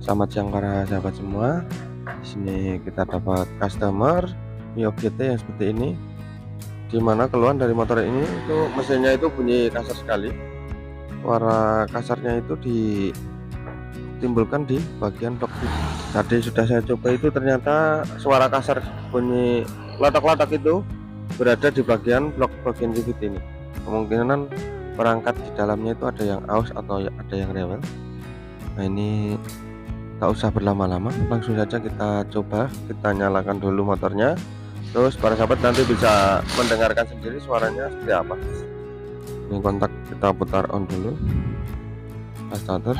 Selamat siang para sahabat semua. Di sini kita dapat customer Mio GT yang seperti ini, dimana keluhan dari motor ini itu mesinnya itu bunyi kasar sekali. Suara kasarnya itu ditimbulkan di bagian blok. Tadi sudah saya coba itu ternyata suara kasar bunyi latak-latak itu berada di bagian blok bagian pivot ini. Kemungkinan perangkat di dalamnya itu ada yang aus atau ada yang rewel. Nah, ini tak usah berlama-lama, langsung saja kita coba. Kita nyalakan dulu motornya, terus para sahabat nanti bisa mendengarkan sendiri suaranya seperti apa. Ini kontak kita putar on dulu, starter.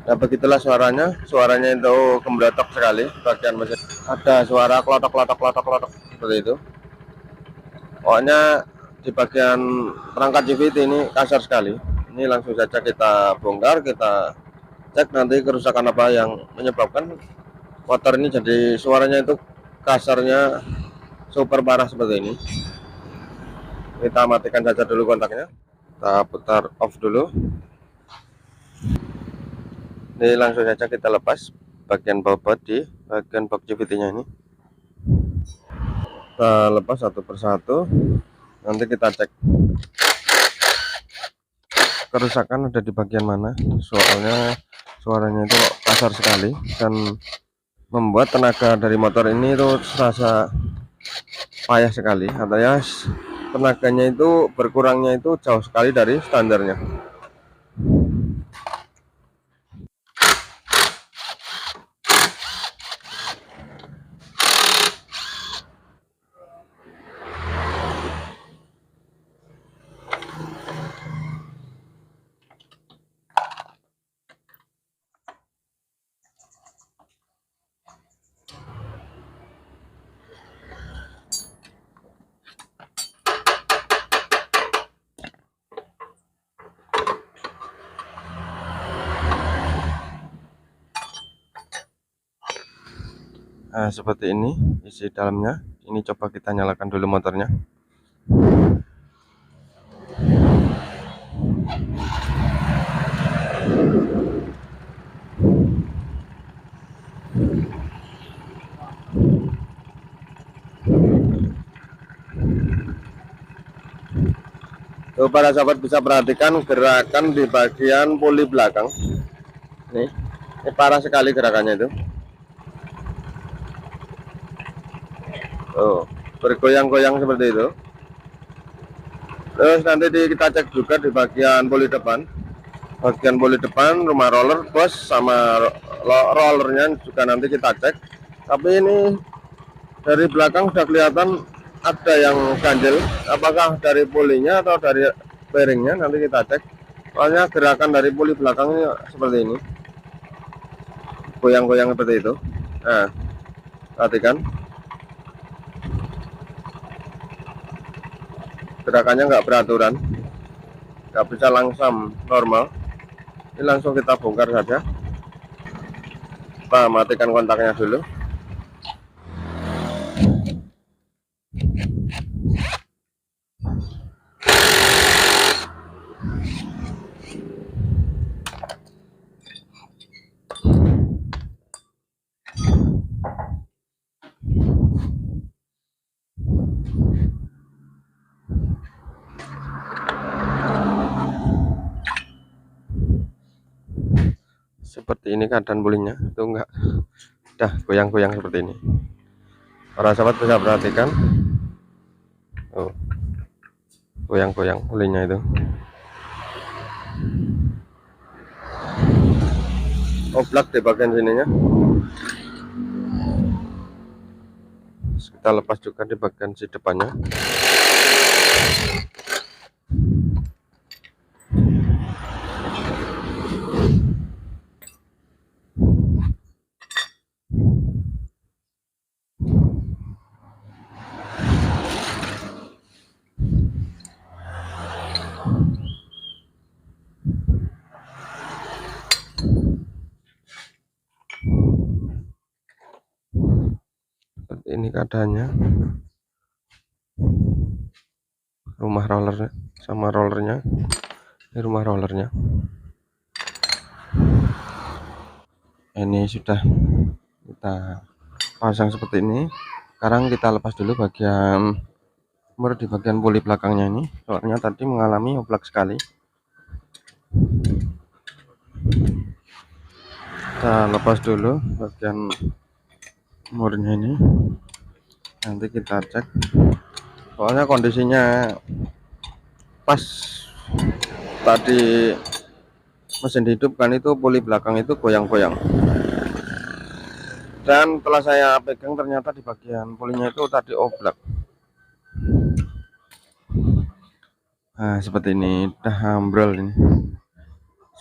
Nah, begitulah suaranya itu gembrotok sekali bagian mesin. Ada suara klotok seperti itu. Pokoknya di bagian perangkat CVT ini kasar sekali. Ini langsung saja kita bongkar, kita cek nanti kerusakan apa yang menyebabkan motor ini jadi suaranya itu kasarnya super parah seperti ini. Kita matikan saja dulu kontaknya, kita putar off dulu. Ini langsung saja kita lepas bagian bobot di bagian box CVT nya ini. Kita lepas satu persatu, nanti kita cek kerusakan ada di bagian mana. Soalnya suaranya itu kasar sekali dan membuat tenaga dari motor ini itu terasa payah sekali. Artinya tenaganya itu berkurangnya itu jauh sekali dari standarnya. Nah, seperti ini isi dalamnya. Ini coba kita nyalakan dulu motornya. Tuh, para sahabat bisa perhatikan gerakan di bagian puli belakang. Ini parah sekali gerakannya itu. Oh, bergoyang-goyang seperti itu. Terus nanti kita cek juga di bagian poli depan. Bagian poli depan, rumah roller, bos sama rollernya juga nanti kita cek. Tapi ini dari belakang sudah kelihatan ada yang ganjel. Apakah dari polinya atau dari bearingnya, nanti kita cek. Soalnya gerakan dari poli belakangnya seperti ini, goyang-goyang seperti itu. Nah, perhatikan gerakannya nggak beraturan, nggak bisa langsam normal. Ini langsung kita bongkar saja. Kita matikan kontaknya dulu. Seperti ini keadaan pulinya, itu enggak udah goyang-goyang seperti ini. Para sahabat bisa perhatikan, oh, goyang-goyang pulinya itu. Oblak di bagian sininya. Kita lepas juga di bagian si depannya. keadaannya rumah roller sama rollernya. Ini rumah rollernya. Ini sudah kita pasang seperti ini. Sekarang kita lepas dulu bagian di bagian puli belakangnya ini, soalnya tadi mengalami oblak sekali. Kita lepas dulu bagian murnya ini, nanti kita cek, soalnya kondisinya pas tadi mesin dihidupkan itu puli belakang itu goyang-goyang, dan setelah saya pegang ternyata di bagian pulinya itu tadi oblak. Nah seperti ini, udah ambrol ini,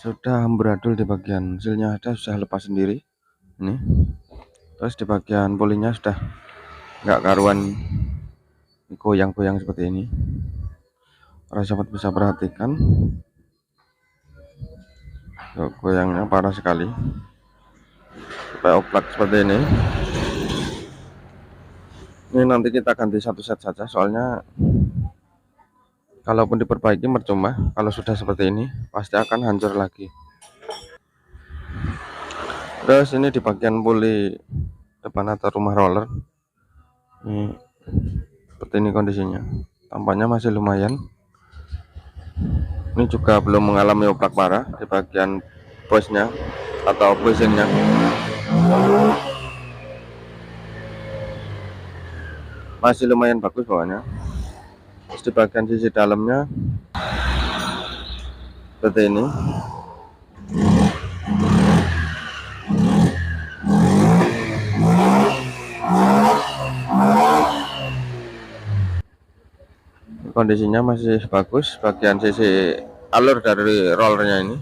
sudah amburadul di bagian silnya ada, sudah lepas sendiri ini. Terus di bagian pulinya sudah nggak karuan, goyang-goyang seperti ini. Para sahabat bisa perhatikan, goyangnya parah sekali, sampai oblak seperti ini. Ini nanti kita ganti satu set saja, soalnya kalaupun diperbaiki percuma, kalau sudah seperti ini pasti akan hancur lagi. Terus ini di bagian puli depan atau rumah roller ini seperti ini kondisinya, tampaknya masih lumayan. Ini juga belum mengalami oblak parah di bagian bosnya atau bushingnya. Masih lumayan bagus bawahnya. Terus di bagian sisi dalamnya seperti ini. Kondisinya masih bagus, bagian sisi alur dari rollernya ini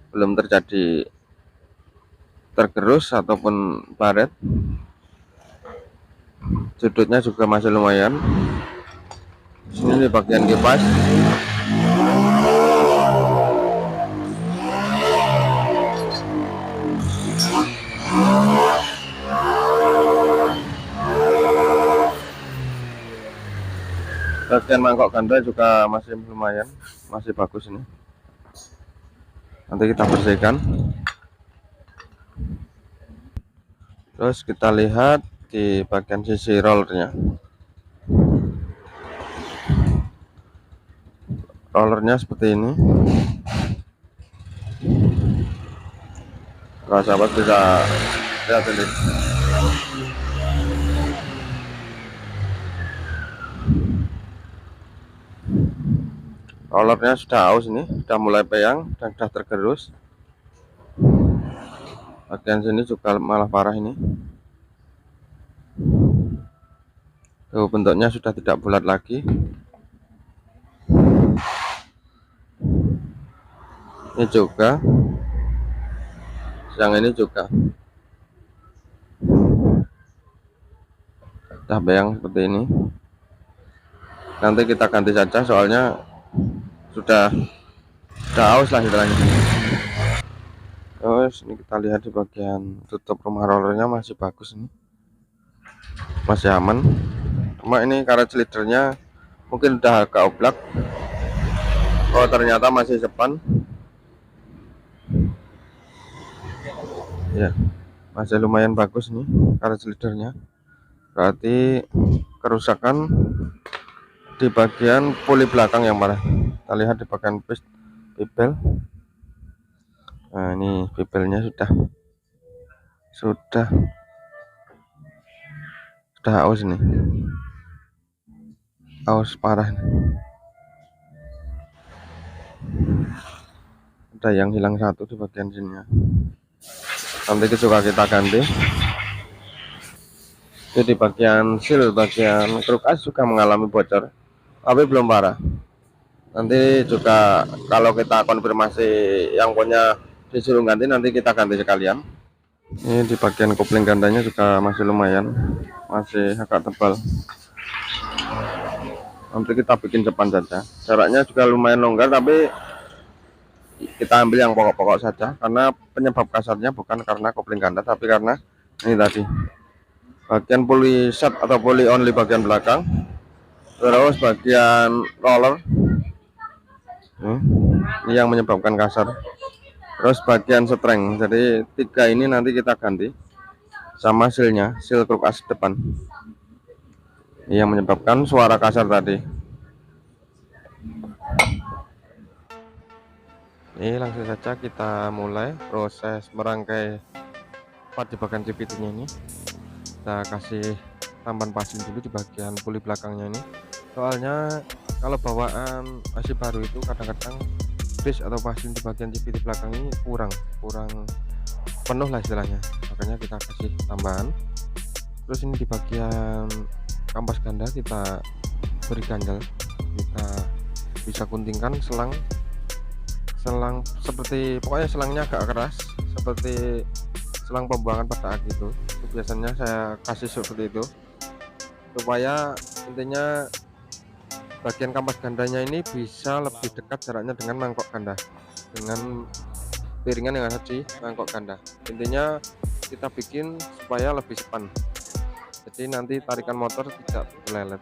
belum terjadi tergerus ataupun baret. Sudutnya juga masih lumayan. Sini di bagian kipas, bagian mangkok ganda juga masih lumayan, masih bagus ini. Nanti kita bersihkan. Terus kita lihat di bagian sisi rollernya. Rollernya seperti ini. Kalau sahabat bisa lihat ini. Rollernya sudah aus ini, sudah mulai peyang dan sudah tergerus. Bagian sini juga malah parah ini. Tuh, bentuknya sudah tidak bulat lagi. Ini juga, yang ini juga sudah peyang seperti ini. Nanti kita ganti saja, soalnya sudah aus lah istilahnya. Terus ini kita lihat di bagian tutup rumah rollernya masih bagus ini, masih aman. Cuma ini karet slidernya mungkin udah agak oblak. Oh ternyata masih sepan ya, masih lumayan bagus nih karet slidernya. Berarti kerusakan di bagian puli belakang yang parah. Kita lihat di bagian pibel. Nah ini pibelnya sudah aus nih, aus parah nih. Ada yang hilang satu di bagian sini. Nanti juga kita ganti. Itu di bagian seal, bagian truk as juga mengalami bocor, tapi belum parah. Nanti juga kalau kita konfirmasi yang punya disuruh ganti, nanti kita ganti sekalian. Ini di bagian kopling gandanya juga masih lumayan, masih agak tebal. Nanti kita bikin depan saja. Jaraknya juga lumayan longgar, tapi kita ambil yang pokok-pokok saja, karena penyebab kasarnya bukan karena kopling ganda, tapi karena ini tadi bagian pulley set atau pulley only bagian belakang, terus bagian roller ini yang menyebabkan kasar, terus bagian streng. Jadi 3 ini nanti kita ganti, sama sealnya, seal kruk as depan ini yang menyebabkan suara kasar tadi. Ini langsung saja kita mulai proses merangkai part di bagian CVT-nya ini. Kita kasih tambahan pasin dulu di bagian puli belakangnya ini, soalnya kalau bawaan masih baru itu kadang-kadang bridge atau pasin di bagian CVT belakang ini kurang penuh lah istilahnya, makanya kita kasih tambahan. Terus ini di bagian kampas ganda kita beri ganjal, kita bisa guntingkan selang seperti, pokoknya selangnya agak keras seperti selang pembuangan pada aki itu biasanya saya kasih seperti itu, supaya intinya bagian kampas gandanya ini bisa lebih dekat jaraknya dengan mangkok ganda, dengan piringan yang ada di mangkok ganda. Intinya kita bikin supaya lebih sepan, jadi nanti tarikan motor tidak berlelet.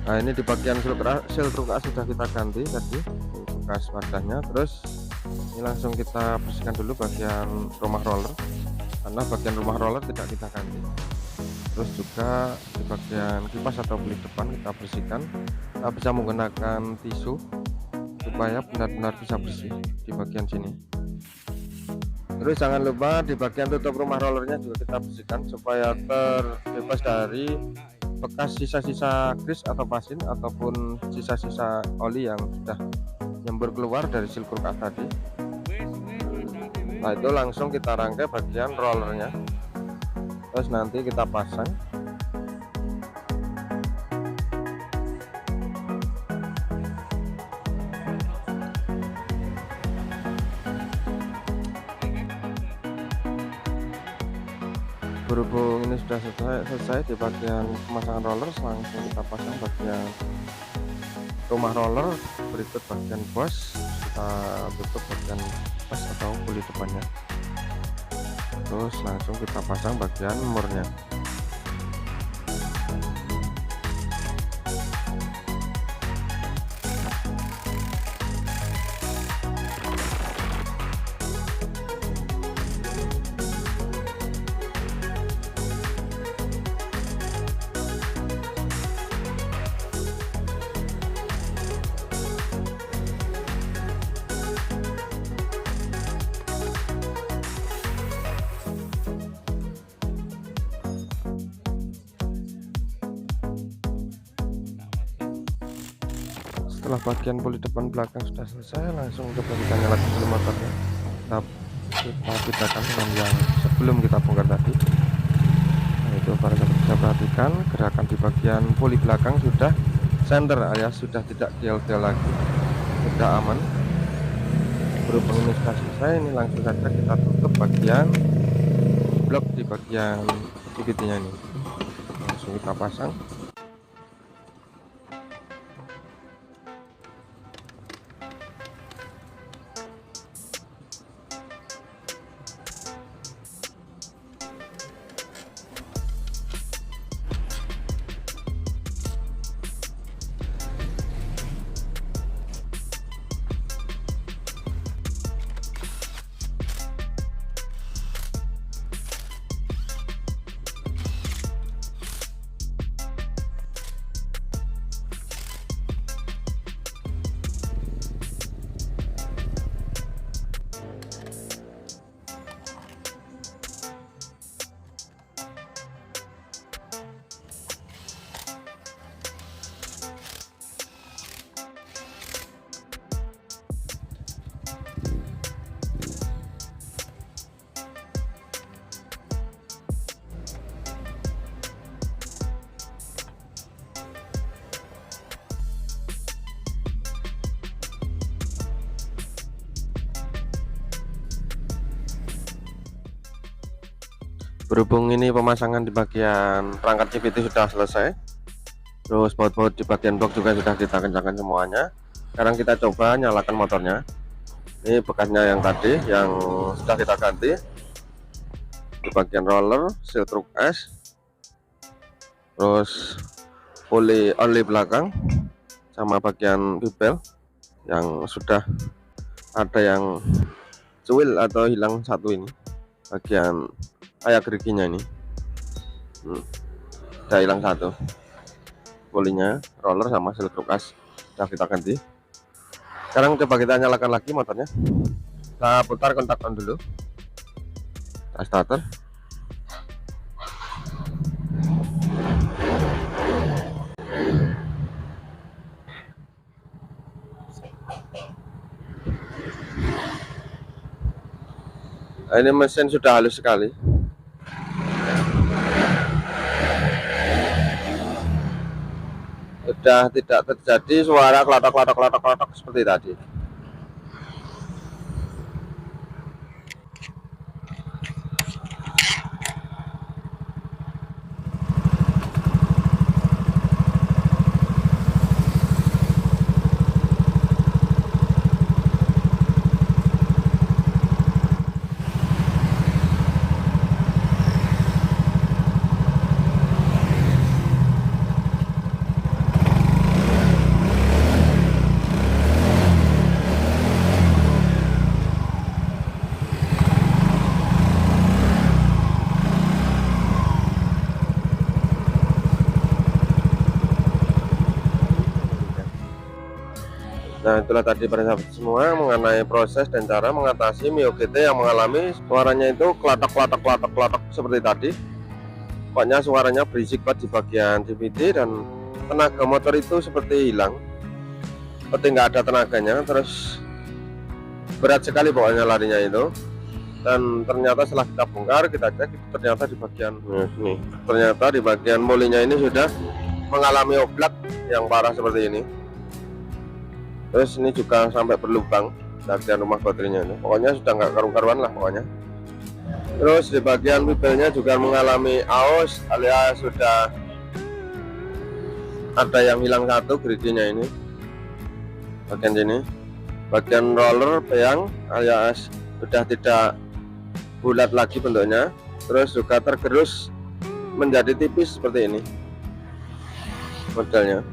Nah, ini di bagian seal kruk as sudah kita ganti tadi bekas wadahnya. Terus ini langsung kita bersihkan dulu bagian rumah roller, karena bagian rumah roller tidak kita ganti. Terus juga di bagian kipas atau belik depan kita bersihkan. Kita bisa menggunakan tisu supaya benar-benar bisa bersih di bagian sini. Terus jangan lupa di bagian tutup rumah rollernya juga kita bersihkan supaya terbebas dari bekas sisa-sisa grease atau pasin ataupun sisa-sisa oli yang sudah nyembur keluar dari seal kruk as tadi. Nah, itu langsung kita rangkai bagian rollernya, terus nanti kita pasang. Berhubung ini sudah selesai di bagian pemasangan roller, langsung kita pasang bagian rumah roller. Berikut bagian bos, kita tutup bagian bos atau puli depannya, terus langsung kita pasang bagian murnya. setelah bagian poli depan belakang sudah selesai, langsung coba kita nyalakan dulu motornya. Kita bedakan dengan yang sebelum kita bongkar tadi. Nah, itu para sahabat bisa perhatikan gerakan di bagian poli belakang sudah center alias sudah tidak gel-gel lagi, sudah aman. Berhubung ini sudah selesai, ini langsung saja kita tutup bagian blok di bagian CVT-nya ini. Langsung kita pasang. Berhubung ini pemasangan di bagian perangkat CVT sudah selesai, terus baut-baut di bagian blok juga sudah kita kencangkan semuanya. Sekarang kita coba nyalakan motornya. Ini bekasnya yang tadi yang sudah kita ganti di bagian roller, seal truk S, terus oli belakang sama bagian bibel yang sudah ada yang cuil atau hilang satu, ini bagian kayak geriginya ini udah hilang satu, polinya, roller sama seal truk S sudah kita ganti. Sekarang coba kita nyalakan lagi motornya. Kita putar kontak on dulu, kita starter. Nah, ini mesin sudah halus sekali. Sudah tidak terjadi suara klotok seperti tadi. Nah, itulah tadi para sahabat semua mengenai proses dan cara mengatasi Mio GT yang mengalami suaranya itu klatok seperti tadi. Pokoknya suaranya berisik banget di bagian CVT dan tenaga motor itu seperti hilang, seperti nggak ada tenaganya, terus berat sekali pokoknya larinya itu. Dan ternyata setelah kita bongkar, kita cek, ternyata di bagian nih, ternyata di bagian molinya ini sudah mengalami oblak yang parah seperti ini. Terus ini juga sampai berlubang bagian rumah baterainya ini. Pokoknya sudah nggak karu-karuan lah pokoknya. Terus di bagian bibelnya juga mengalami aus alias sudah ada yang hilang satu geriginya ini. Bagian sini, bagian roller peang alias sudah tidak bulat lagi bentuknya. Terus juga tergerus menjadi tipis seperti ini modelnya.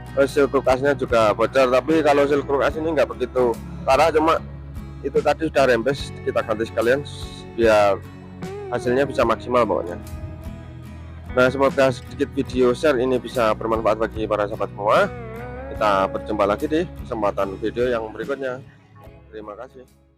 Terus seal truk S-nya juga bocor, tapi kalau seal truk S ini nggak begitu parah, cuma itu tadi sudah rembes, kita ganti sekalian biar hasilnya bisa maksimal pokoknya. Nah, semoga sedikit video share ini bisa bermanfaat bagi para sahabat semua. Kita berjumpa lagi di kesempatan video yang berikutnya. Terima kasih.